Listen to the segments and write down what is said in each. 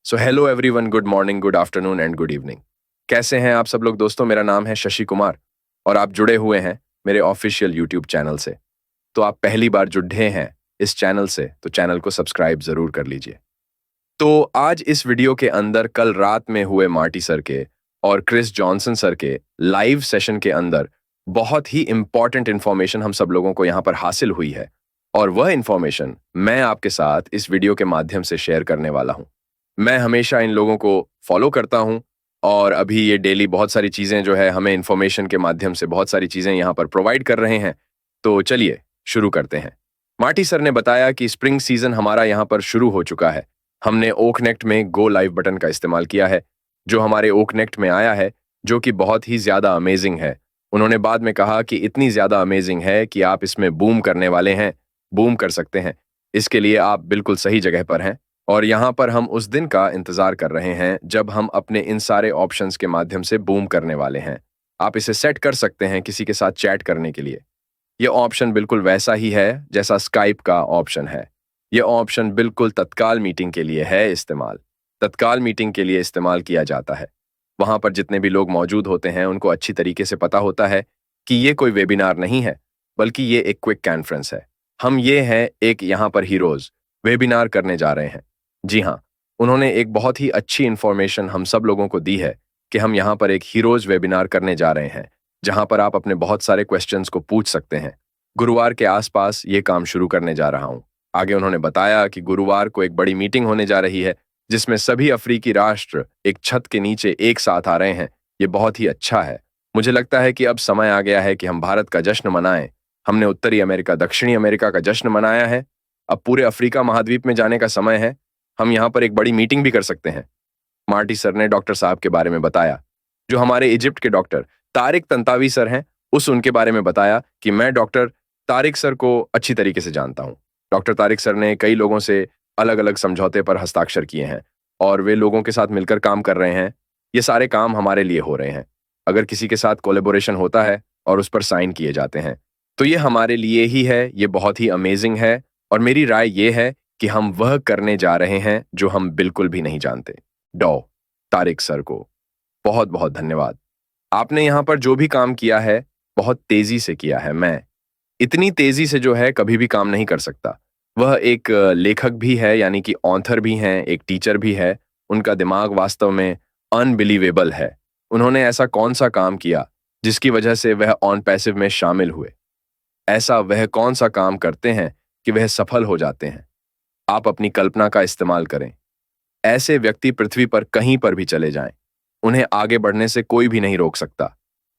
So hello everyone, good morning, good afternoon and good evening. कैसे हैं आप सब लोग दोस्तों? मेरा नाम है शशि कुमार और आप जुड़े हुए हैं मेरे ऑफिशियल यूट्यूब चैनल से। तो आप पहली बार जुड़े हैं इस चैनल से तो चैनल को सब्सक्राइब जरूर कर लीजिए। तो आज इस वीडियो के अंदर कल रात में हुए मार्टी सर के और क्रिस जॉनसन सर के लाइव सेशन के अंदर बहुत ही इंपॉर्टेंट इंफॉर्मेशन हम सब लोगों को यहाँ पर हासिल हुई है और वह इंफॉर्मेशन मैं आपके साथ इस वीडियो के माध्यम से शेयर करने वाला हूँ। मैं हमेशा इन लोगों को फॉलो करता हूं और अभी ये डेली बहुत सारी चीजें जो है हमें इंफॉर्मेशन के माध्यम से बहुत सारी चीजें यहाँ पर प्रोवाइड कर रहे हैं। तो चलिए शुरू करते हैं। मार्टी सर ने बताया कि स्प्रिंग सीजन हमारा यहाँ पर शुरू हो चुका है। हमने ओकनेक्ट में गो लाइव बटन का इस्तेमाल किया है जो हमारे ओकनेक्ट में आया है, जो कि बहुत ही ज्यादा अमेजिंग है। उन्होंने बाद में कहा कि इतनी ज्यादा अमेजिंग है कि आप इसमें बूम करने वाले हैं, बूम कर सकते हैं। इसके लिए आप बिल्कुल सही जगह पर हैं और यहाँ पर हम उस दिन का इंतजार कर रहे हैं जब हम अपने इन सारे ऑप्शंस के माध्यम से बूम करने वाले हैं। आप इसे सेट कर सकते हैं किसी के साथ चैट करने के लिए। यह ऑप्शन बिल्कुल वैसा ही है जैसा स्काइप का ऑप्शन है। यह ऑप्शन बिल्कुल तत्काल मीटिंग के लिए है इस्तेमाल। तत्काल मीटिंग के लिए इस्तेमाल किया जाता है। वहां पर जितने भी लोग मौजूद होते हैं उनको अच्छी तरीके से पता होता है कि ये कोई वेबिनार नहीं है बल्कि ये एक क्विक कॉन्फ्रेंस है। हम ये हैं एक यहाँ पर हीरोज वेबिनार करने जा रहे हैं। जी हाँ, उन्होंने एक बहुत ही अच्छी इंफॉर्मेशन हम सब लोगों को दी है कि हम यहाँ पर एक हीरोज वेबिनार करने जा रहे हैं जहां पर आप अपने बहुत सारे क्वेश्चंस को पूछ सकते हैं। गुरुवार के आसपास ये काम शुरू करने जा रहा हूँ। आगे उन्होंने बताया कि गुरुवार को एक बड़ी मीटिंग होने जा रही है जिसमें सभी अफ्रीकी राष्ट्र एक छत के नीचे एक साथ आ रहे हैं। ये बहुत ही अच्छा है। मुझे लगता है कि अब समय आ गया है कि हम भारत का जश्न मनाएं। हमने उत्तरी अमेरिका, दक्षिणी अमेरिका का जश्न मनाया है। अब पूरे अफ्रीका महाद्वीप में जाने का समय है। हम यहाँ पर एक बड़ी मीटिंग भी कर सकते हैं। मार्टी सर ने डॉक्टर साहब के बारे में बताया जो हमारे इजिप्ट के डॉक्टर तारिक तंतावी सर हैं। उनके बारे में बताया कि मैं डॉक्टर तारिक सर को अच्छी तरीके से जानता हूँ। डॉक्टर तारिक सर ने कई लोगों से अलग अलग समझौते पर हस्ताक्षर किए हैं और वे लोगों के साथ मिलकर काम कर रहे हैं। ये सारे काम हमारे लिए हो रहे हैं। अगर किसी के साथ कोलेबोरेशन होता है और उस पर साइन किए जाते हैं तो ये हमारे लिए ही है। ये बहुत ही अमेजिंग है और मेरी राय ये है कि हम वह करने जा रहे हैं जो हम बिल्कुल भी नहीं जानते। डॉ तारिक सर को बहुत बहुत धन्यवाद। आपने यहाँ पर जो भी काम किया है बहुत तेजी से किया है। मैं इतनी तेजी से जो है कभी भी काम नहीं कर सकता। वह एक लेखक भी है, यानी कि ऑथर भी हैं, एक टीचर भी है। उनका दिमाग वास्तव में अनबिलीवेबल है। उन्होंने ऐसा कौन सा काम किया जिसकी वजह से वह ऑन पैसिव में शामिल हुए? ऐसा वह कौन सा काम करते हैं कि वह सफल हो जाते हैं? आप अपनी कल्पना का इस्तेमाल करें। ऐसे व्यक्ति पृथ्वी पर कहीं पर भी चले जाएं, उन्हें आगे बढ़ने से कोई भी नहीं रोक सकता।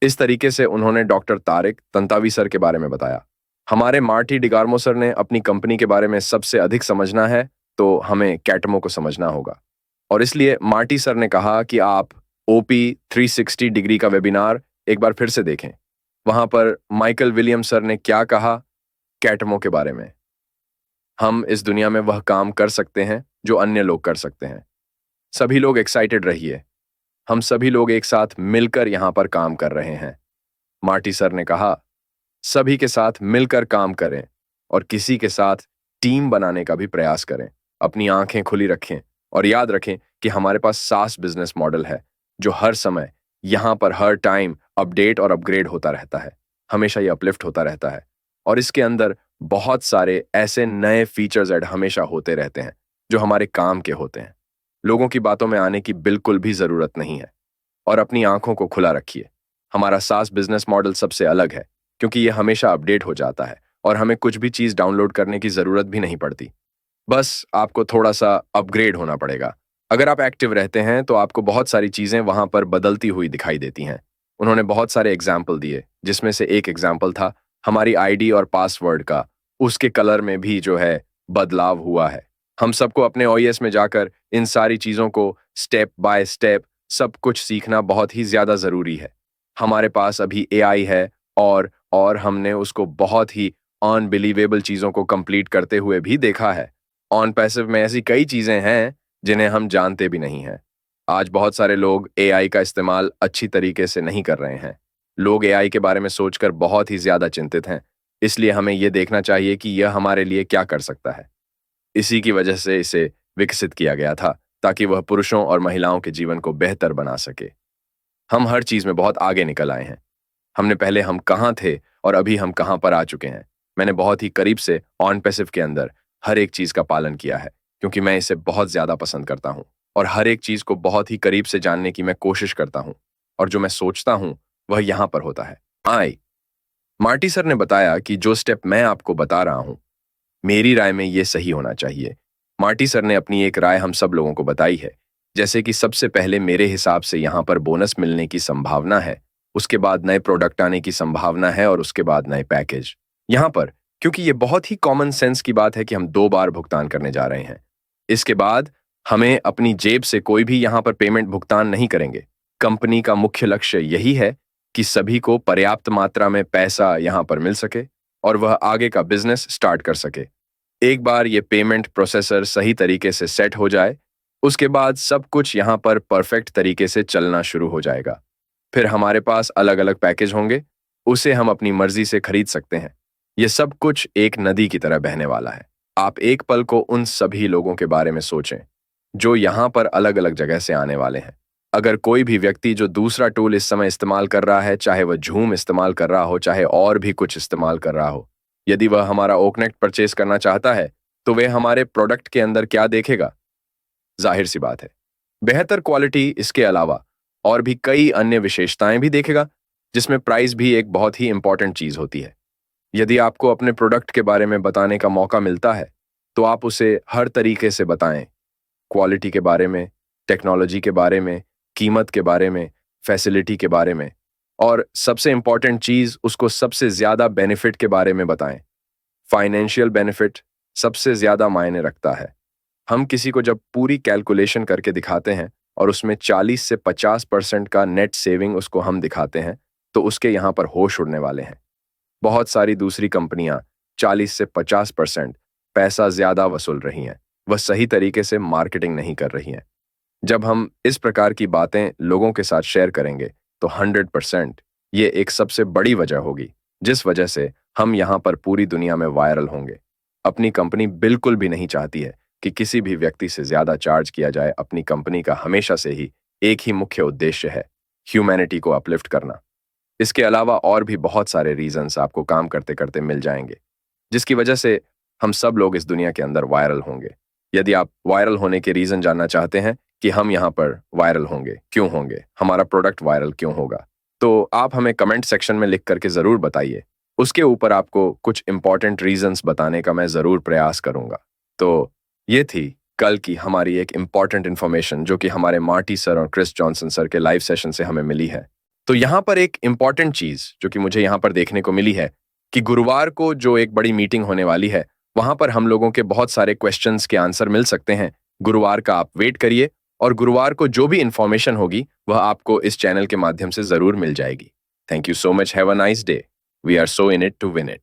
इस तरीके से उन्होंने डॉक्टर तारिक तंतावी सर के बारे में बताया। हमारे मार्टी डिगार्मो सर ने अपनी कंपनी के बारे में सबसे अधिक समझना है तो हमें कैटमो को समझना होगा और इसलिए मार्टी सर ने कहा कि आप ओपी 360 डिग्री का वेबिनार एक बार फिर से देखें। वहां पर माइकल विलियम सर ने क्या कहा कैटमो के बारे में। हम इस दुनिया में वह काम कर सकते हैं जो अन्य लोग कर सकते हैं। सभी लोग एक्साइटेड रहिए। हम सभी लोग एक साथ मिलकर यहां पर काम कर रहे हैं। मार्टी सर ने कहा सभी के साथ मिलकर काम करें और किसी के साथ टीम बनाने का भी प्रयास करें। अपनी आंखें खुली रखें और याद रखें कि हमारे पास सास बिजनेस मॉडल है जो हर समय यहां पर हर टाइम अपडेट और अपग्रेड होता रहता है। हमेशा ये अपलिफ्ट होता रहता है और इसके अंदर बहुत सारे ऐसे नए फीचर्स ऐड हमेशा होते रहते हैं जो हमारे काम के होते हैं। लोगों की बातों में आने की बिल्कुल भी जरूरत नहीं है और अपनी आंखों को खुला रखिए। हमारा सास बिजनेस मॉडल सबसे अलग है क्योंकि ये हमेशा अपडेट हो जाता है और हमें कुछ भी चीज डाउनलोड करने की जरूरत भी नहीं पड़ती। बस आपको थोड़ा सा अपग्रेड होना पड़ेगा। अगर आप एक्टिव रहते हैं तो आपको बहुत सारी चीजें वहां पर बदलती हुई दिखाई देती हैं। उन्होंने बहुत सारे एग्जाम्पल दिए जिसमें से एक एग्जाम्पल था हमारी आईडी और पासवर्ड का। उसके कलर में भी जो है बदलाव हुआ है। हम सबको अपने ओएस में जाकर इन सारी चीजों को स्टेप बाय स्टेप सब कुछ सीखना बहुत ही ज्यादा जरूरी है। हमारे पास अभी एआई है और हमने उसको बहुत ही अनबिलीवेबल चीजों को कंप्लीट करते हुए भी देखा है। ऑन पैसिव में ऐसी कई चीजें हैं जिन्हें हम जानते भी नहीं हैं। आज बहुत सारे लोग एआई का इस्तेमाल अच्छी तरीके से नहीं कर रहे हैं। लोग एआई के बारे में सोचकर बहुत ही ज्यादा चिंतित हैं। इसलिए हमें यह देखना चाहिए कि यह हमारे लिए क्या कर सकता है। इसी की वजह से इसे विकसित किया गया था ताकि वह पुरुषों और महिलाओं के जीवन को बेहतर बना सके। हम हर चीज में बहुत आगे निकल आए हैं। हमने पहले हम कहाँ थे और अभी हम कहाँ पर आ चुके हैं। मैंने बहुत ही करीब से ऑन पैसिव के अंदर हर एक चीज का पालन किया है, क्योंकि मैं इसे बहुत ज्यादा पसंद करता हूँ और हर एक चीज को बहुत ही करीब से जानने की मैं कोशिश करता हूँ, और जो मैं सोचता हूँ वह यहाँ पर होता है। मार्टी सर ने बताया कि जो स्टेप मैं आपको बता रहा हूँ, मेरी राय में ये सही होना चाहिए। मार्टी सर ने अपनी एक राय हम सब लोगों को बताई है, जैसे कि सबसे पहले मेरे हिसाब से यहाँ पर बोनस मिलने की संभावना है, उसके बाद नए प्रोडक्ट आने की संभावना है, और उसके बाद नए पैकेज। यहाँ पर क्योंकि ये बहुत ही कॉमन सेंस की बात है कि हम 2 बार भुगतान करने जा रहे हैं। इसके बाद हमें अपनी जेब से कोई भी यहाँ पर पेमेंट भुगतान नहीं करेंगे। कंपनी का मुख्य लक्ष्य यही है कि सभी को पर्याप्त मात्रा में पैसा यहाँ पर मिल सके और वह आगे का बिजनेस स्टार्ट कर सके। एक बार ये पेमेंट प्रोसेसर सही तरीके से सेट हो जाए, उसके बाद सब कुछ यहाँ पर परफेक्ट तरीके से चलना शुरू हो जाएगा। फिर हमारे पास अलग अलग पैकेज होंगे, उसे हम अपनी मर्जी से खरीद सकते हैं। ये सब कुछ एक नदी की तरह बहने वाला है। आप एक पल को उन सभी लोगों के बारे में सोचें जो यहाँ पर अलग अलग जगह से आने वाले हैं। अगर कोई भी व्यक्ति जो दूसरा टूल इस समय इस्तेमाल कर रहा है, चाहे वह झूम इस्तेमाल कर रहा हो, चाहे और भी कुछ इस्तेमाल कर रहा हो, यदि वह हमारा ओकनेक्ट परचेस करना चाहता है तो वह हमारे प्रोडक्ट के अंदर क्या देखेगा? जाहिर सी बात है, बेहतर क्वालिटी। इसके अलावा और भी कई अन्य विशेषताएं भी देखेगा, जिसमें प्राइस भी एक बहुत ही इंपॉर्टेंट चीज होती है। यदि आपको अपने प्रोडक्ट के बारे में बताने का मौका मिलता है तो आप उसे हर तरीके से बताएं। क्वालिटी के बारे में, टेक्नोलॉजी के बारे में, कीमत के बारे में, फैसिलिटी के बारे में, और सबसे इंपॉर्टेंट चीज, उसको सबसे ज्यादा बेनिफिट के बारे में बताएं। फाइनेंशियल बेनिफिट सबसे ज्यादा मायने रखता है। हम किसी को जब पूरी कैलकुलेशन करके दिखाते हैं और उसमें 40 से 50% का नेट सेविंग उसको हम दिखाते हैं, तो उसके यहाँ पर होश उड़ने वाले हैं। बहुत सारी दूसरी कंपनियां 40 से 50% पैसा ज्यादा वसूल रही हैं, वह सही तरीके से मार्केटिंग नहीं कर रही हैं। जब हम इस प्रकार की बातें लोगों के साथ शेयर करेंगे तो 100% ये एक सबसे बड़ी वजह होगी जिस वजह से हम यहाँ पर पूरी दुनिया में वायरल होंगे। अपनी कंपनी बिल्कुल भी नहीं चाहती है कि किसी भी व्यक्ति से ज्यादा चार्ज किया जाए। अपनी कंपनी का हमेशा से ही एक ही मुख्य उद्देश्य है, ह्यूमैनिटी को अपलिफ्ट करना। इसके अलावा और भी बहुत सारे रीजंस आपको काम करते करते मिल जाएंगे, जिसकी वजह से हम सब लोग इस दुनिया के अंदर वायरल होंगे। यदि आप वायरल होने के रीजन जानना चाहते हैं कि हम यहाँ पर वायरल होंगे, क्यों होंगे, हमारा प्रोडक्ट वायरल क्यों होगा, तो आप हमें कमेंट सेक्शन में लिख करके जरूर बताइए। उसके ऊपर आपको कुछ इंपॉर्टेंट रीजंस बताने का मैं जरूर प्रयास करूंगा। तो ये थी कल की हमारी एक इंपॉर्टेंट इन्फॉर्मेशन जो कि हमारे मार्टी सर और क्रिस जॉनसन सर के लाइव सेशन से हमें मिली है। तो यहाँ पर एक इंपॉर्टेंट चीज जो कि मुझे यहाँ पर देखने को मिली है कि गुरुवार को जो एक बड़ी मीटिंग होने वाली है, वहां पर हम लोगों के बहुत सारे क्वेश्चंस के आंसर मिल सकते हैं। गुरुवार का आप वेट करिए और गुरुवार को जो भी इंफॉर्मेशन होगी वह आपको इस चैनल के माध्यम से जरूर मिल जाएगी। Thank you so much. Have a nice day. We are so in it to win it.